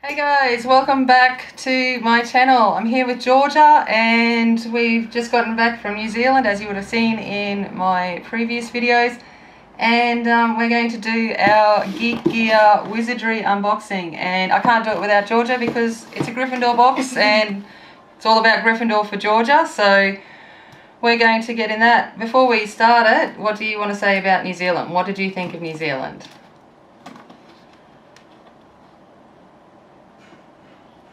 Hey guys, welcome back to my channel. I'm here with Georgia and we've just gotten back from New Zealand, as you would have seen in my previous videos, and we're going to do our GeekGear Wizardry unboxing, and I can't do it without Georgia because it's a Gryffindor box and it's all about Gryffindor for Georgia, so we're going to get in that. Before we start it, what do you want to say about New Zealand? What did you think of New Zealand?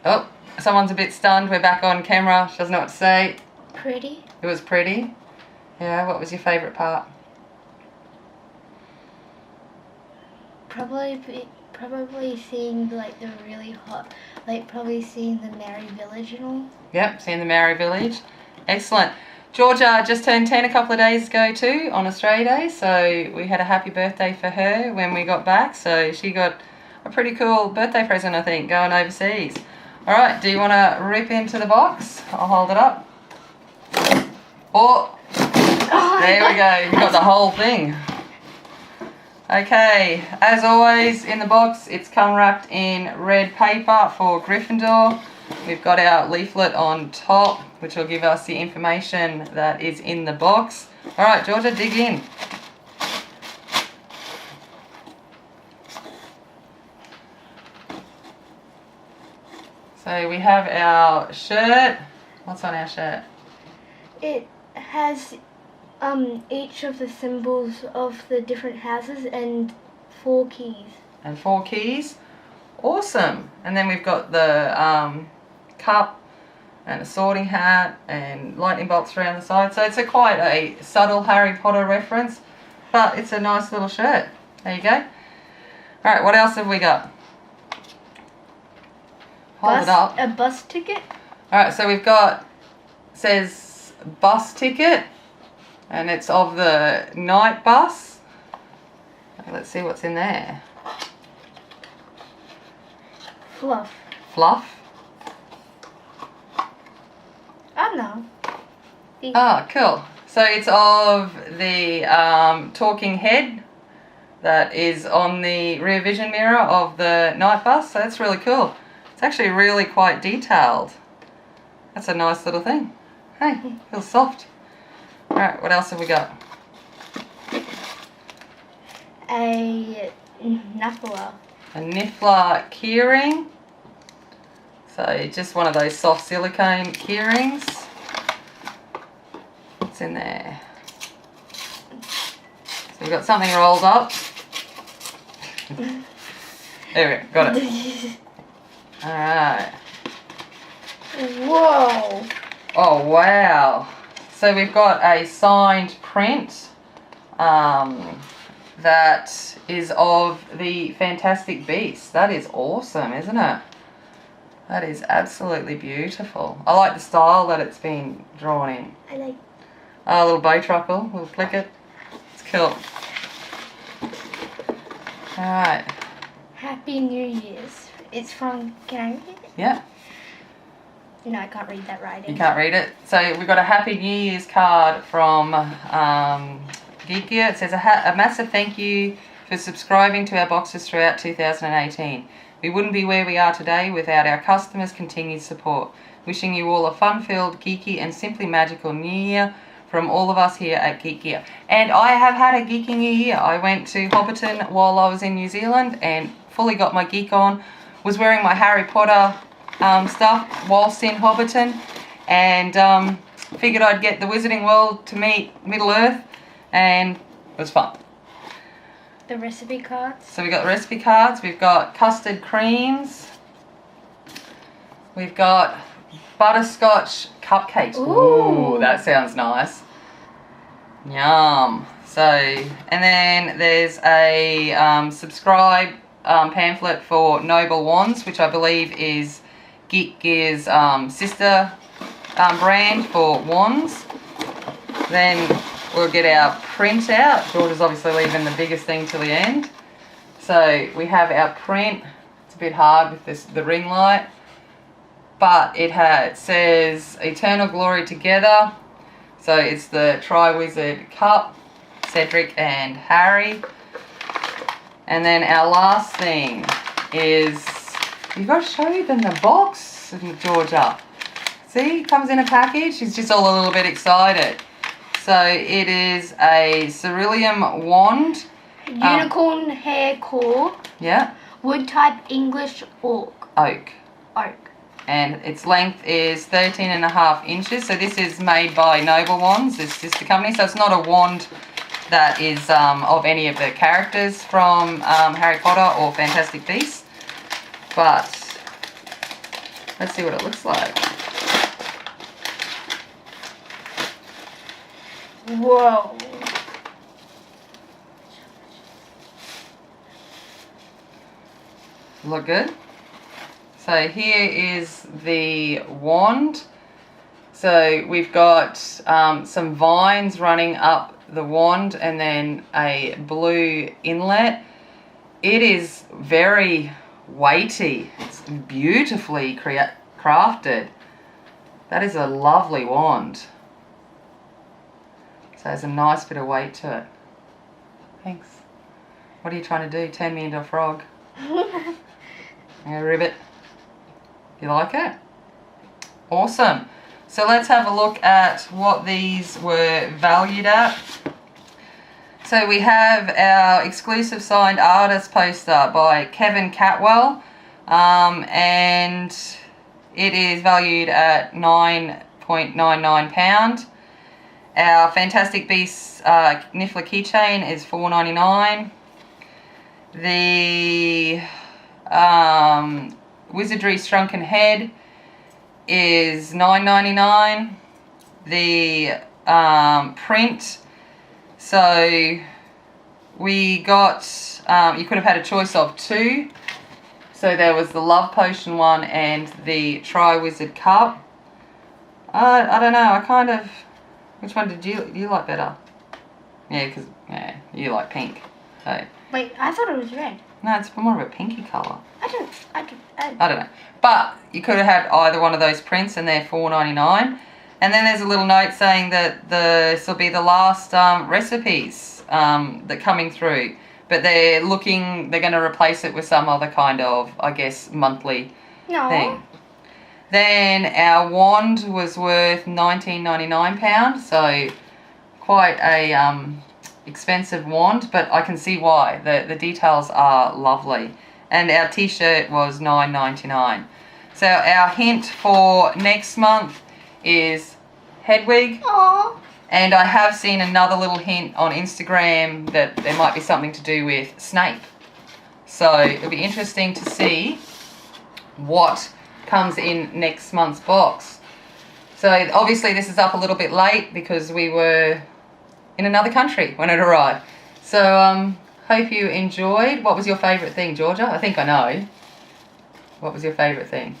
Oh, someone's a bit stunned. We're back on camera. She doesn't know what to say. Pretty. It was pretty. Yeah, what was your favourite part? Probably seeing like the really hot, probably seeing the Maori village and all. Yep, seeing the Maori village. Excellent. Georgia just turned 10 a couple of days ago too, on Australia Day, so we had a happy birthday for her when we got back, so she got a pretty cool birthday present, I think, going overseas. Alright, do you want to rip into the box? I'll hold it up. Oh, there we go, you got the whole thing. Okay, as always in the box, it's come wrapped in red paper for Gryffindor. We've got our leaflet on top, which will give us the information that is in the box. Alright, Georgia, dig in. So we have our shirt. What's on our shirt? It has each of the symbols of the different houses and 4 keys. And 4 keys. Awesome. And then we've got the cup and a sorting hat and lightning bolts around the side. So it's quite a subtle Harry Potter reference, but it's a nice little shirt. There you go. Alright, what else have we got? Hold it up. A bus ticket. Alright, so we've got, says bus ticket, and it's of the night bus. Okay, let's see what's in there. Fluff. Fluff. Oh no. Oh, cool. So it's of the talking head that is on the rear vision mirror of the night bus. So that's really cool. It's actually really quite detailed. That's a nice little thing. Hey, feels soft. Alright, what else have we got? A Niffler. A Niffler keyring. So just one of those soft silicone keyrings. What's in there? So we've got something rolled up. There we go, got it. Alright. Whoa. Oh wow. So we've got a signed print that is of the Fantastic Beasts. That is awesome, isn't it? That is absolutely beautiful. I like the style that it's been drawn in. I like. Oh, a little bow truckle, we'll flick it. It's cool. Alright. Happy New Year's. It's from, can I read it? Yeah. No, I can't read that writing. You can't read it. So we've got a Happy New Year's card from GeekGear. It says, a massive thank you for subscribing to our boxes throughout 2018. We wouldn't be where we are today without our customers' continued support. Wishing you all a fun-filled, geeky and simply magical New Year from all of us here at GeekGear. And I have had a geeky New Year. I went to Hobbiton while I was in New Zealand and fully got my geek on. Was wearing my Harry Potter stuff whilst in Hobbiton, and figured I'd get the Wizarding World to meet Middle-earth, and it was fun. The recipe cards. So we've got the recipe cards, we've got custard creams, we've got butterscotch cupcakes. Ooh, that sounds nice. Yum. So, and then there's a subscribe pamphlet for Noble Wands, which I believe is GeekGear's sister brand for wands. Then we'll get our print out. George is obviously leaving the biggest thing till the end. So we have our print. It's a bit hard with the ring light, but it says Eternal Glory Together. So it's the Tri-Wizard Cup, Cedric and Harry. And then our last thing is You've got to show them the box, Georgia. See, it comes in a package. She's just all a little bit excited. So it is a cerulean wand. Unicorn hair core. Yeah. Wood type English oak. Oak. Oak. And its length is 13.5 inches. So this is made by Noble Wands, this sister company. So it's not a wand that is of any of the characters from Harry Potter or Fantastic Beasts. But let's see what it looks like. Whoa. Look good? So here is the wand. So we've got some vines running up the wand and then a blue inlet. It is very weighty. It's beautifully crafted. That is a lovely wand. So there's a nice bit of weight to it. Thanks. What are you trying to do? Turn me into a frog? A ribbit. You like it? Awesome. So let's have a look at what these were valued at. So we have our exclusive signed artist poster by Kevin Catwell, and it is valued at £9.99. Our Fantastic Beasts Niffler keychain is $4.99. The Wizardry Shrunken Head is $9.99. The print, so we got, you could have had a choice of two. So there was the Love Potion one and the Tri-Wizard Cup. I don't know, I kind of, which one did you like better? Yeah, because you like pink. So. Wait, I thought it was red. No, it's more of a pinky colour. I don't know. But you could have had either one of those prints and they're $4.99. And then there's a little note saying that this will be the last recipes that coming through. But they're going to replace it with some other kind of, I guess, monthly thing. Then our wand was worth £19.99, so quite a expensive wand, but I can see why. The details are lovely. And our t-shirt was $9.99. So our hint for next month is Hedwig. Aww. And I have seen another little hint on Instagram that there might be something to do with Snape. So it'll be interesting to see what comes in next month's box. So obviously this is up a little bit late because we were in another country when it arrived. So hope you enjoyed. What was your favourite thing, Georgia? I think I know. What was your favourite thing?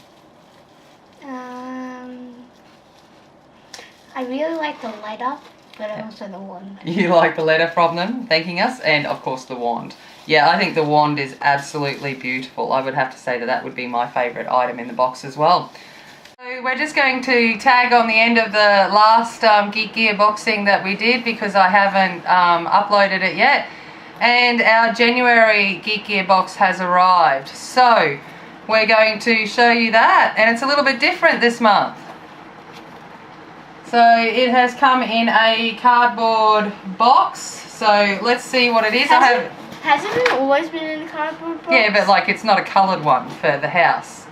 I really like the letter, but also the wand. You like the letter from them thanking us, and of course the wand. Yeah, I think the wand is absolutely beautiful. I would have to say that that would be my favourite item in the box as well. So we're just going to tag on the end of the last GeekGear boxing that we did because I haven't uploaded it yet. And our January GeekGear box has arrived. So we're going to show you that, and it's a little bit different this month. So it has come in a cardboard box. So let's see what it is. Hasn't it always been in a cardboard box? Yeah, but like it's not a coloured one for the house.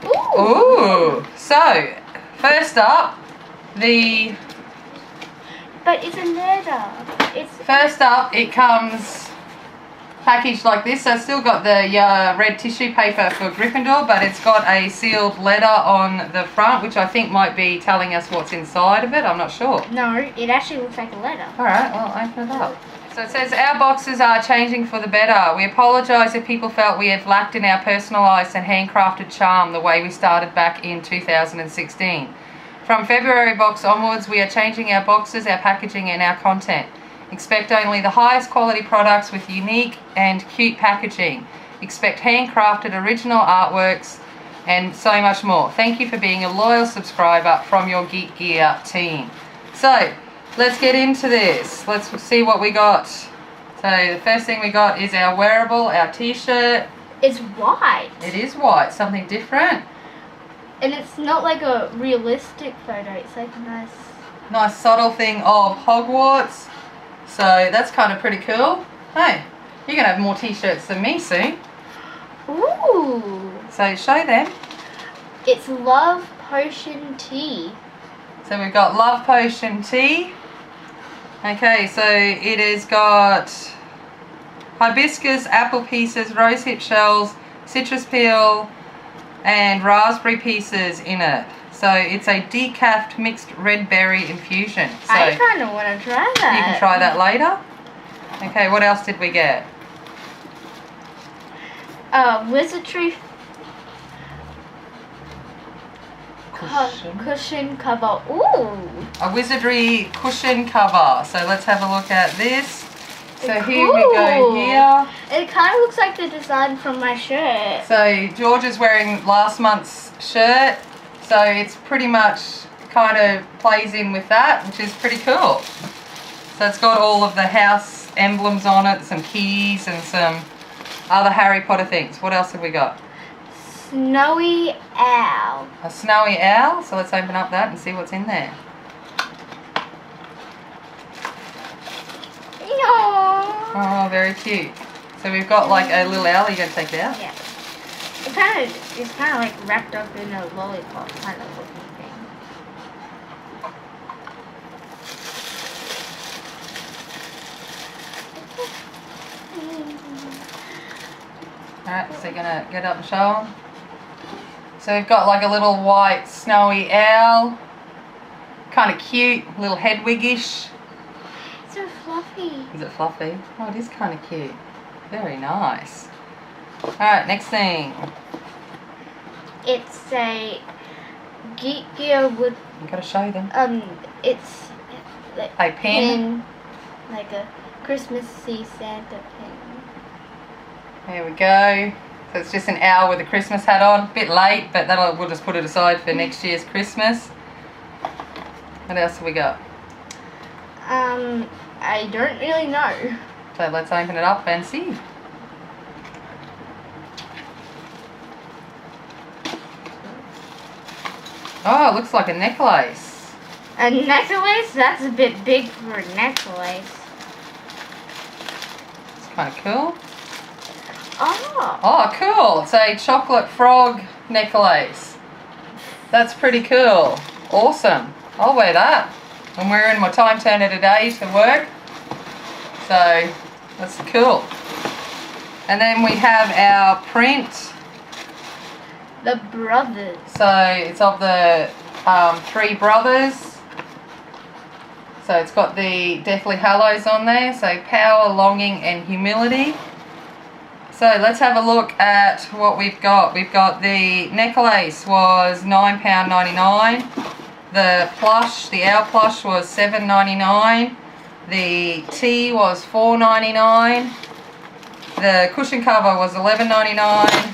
Ooh. Ooh. So first up, But it's a letter. First up, it comes packaged like this. So it's still got the red tissue paper for Gryffindor, but it's got a sealed letter on the front, which I think might be telling us what's inside of it. I'm not sure. No, it actually looks like a letter. Alright, well, open it up. So it says, our boxes are changing for the better. We apologise if people felt we have lacked in our personalised and handcrafted charm the way we started back in 2016. From February box onwards, we are changing our boxes, our packaging and our content. Expect only the highest quality products with unique and cute packaging. Expect handcrafted original artworks and so much more. Thank you for being a loyal subscriber from your GeekGear team. So, let's get into this. Let's see what we got. So, the first thing we got is our wearable, our t-shirt. It's white. It is white, something different. And it's not like a realistic photo. It's like a Nice subtle thing of Hogwarts. So that's kind of pretty cool. Hey, you're going to have more t-shirts than me soon. Ooh. So show them. It's Love Potion Tea. So we've got Love Potion Tea. Okay, so it has got hibiscus, apple pieces, rosehip shells, citrus peel, and raspberry pieces in it. So it's a decaf mixed red berry infusion. So I kind of want to try that. you can try that later. Okay, what else did we get? Wizardry cushion cover. Ooh. A Wizardry cushion cover. So let's have a look at this. So Cool. here we go here. It kind of looks like the design from my shirt. So George is wearing last month's shirt. So it's pretty much kind of plays in with that, which is pretty cool. So it's got all of the house emblems on it, some keys and some other Harry Potter things. What else have we got? Snowy owl. A snowy owl. So let's open up that and see what's in there. Oh, very cute. So we've got like a little owl. Are you going to take it out? Yeah. It's kind of like wrapped up in a lollipop kind of looking thing. Alright, so you're going to get up and show them. So we've got like a little white snowy owl. Kind of cute, little Hedwig-ish. It's so fluffy. Is it fluffy? Oh, it is kind of cute. Very nice. Alright, next thing. It's a GeekGear with You've got to show them. it's like A pen. like a Christmassy Santa pin. There we go. So it's just an owl with a Christmas hat on. Bit late, but we'll just put it aside for next year's Christmas. What else have we got? I don't really know. So let's open it up and see. Oh, it looks like a necklace. A necklace? That's a bit big for a necklace. It's kind of cool. Oh. Oh, cool. It's a chocolate frog necklace. That's pretty cool. Awesome. I'll wear that. I'm wearing my time turner today to work. So, that's cool. And then we have our print. The brothers. So, it's of the three brothers. So, it's got the Deathly Hallows on there. So, power, longing, and humility. So, let's have a look at what we've got. We've got the necklace was £9.99. The plush, the owl plush was $7.99. The tea was $4.99. The cushion cover was $11.99.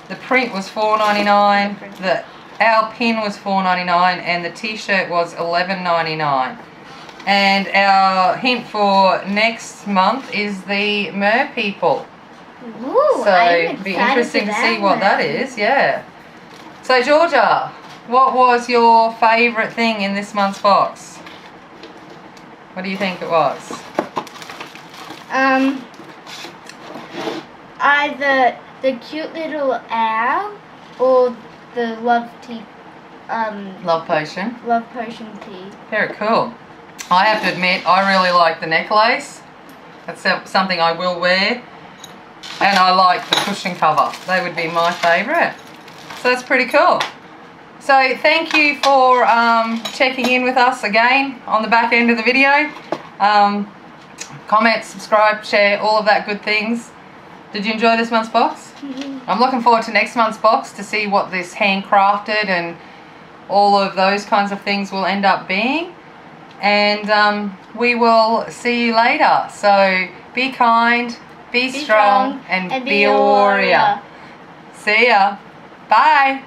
The print was $4.99. The owl pin was $4.99, and the t-shirt was $11.99. And our hint for next month is the mer people. Ooh, So it'd be interesting to see what that is. Yeah. So Georgia, what was your favourite thing in this month's box? What do you think it was? Either the cute little owl or the love tea. Love potion. Love potion tea. Very cool. I have to admit, I really like the necklace. That's something I will wear. And I like the cushion cover. They would be my favourite. So that's pretty cool. So thank you for checking in with us again on the back end of the video. Comment, subscribe, share, all of that good things. Did you enjoy this month's box? I'm looking forward to next month's box to see what this handcrafted and all of those kinds of things will end up being. And we will see you later. So be kind, be strong, and be a warrior. See ya. Bye.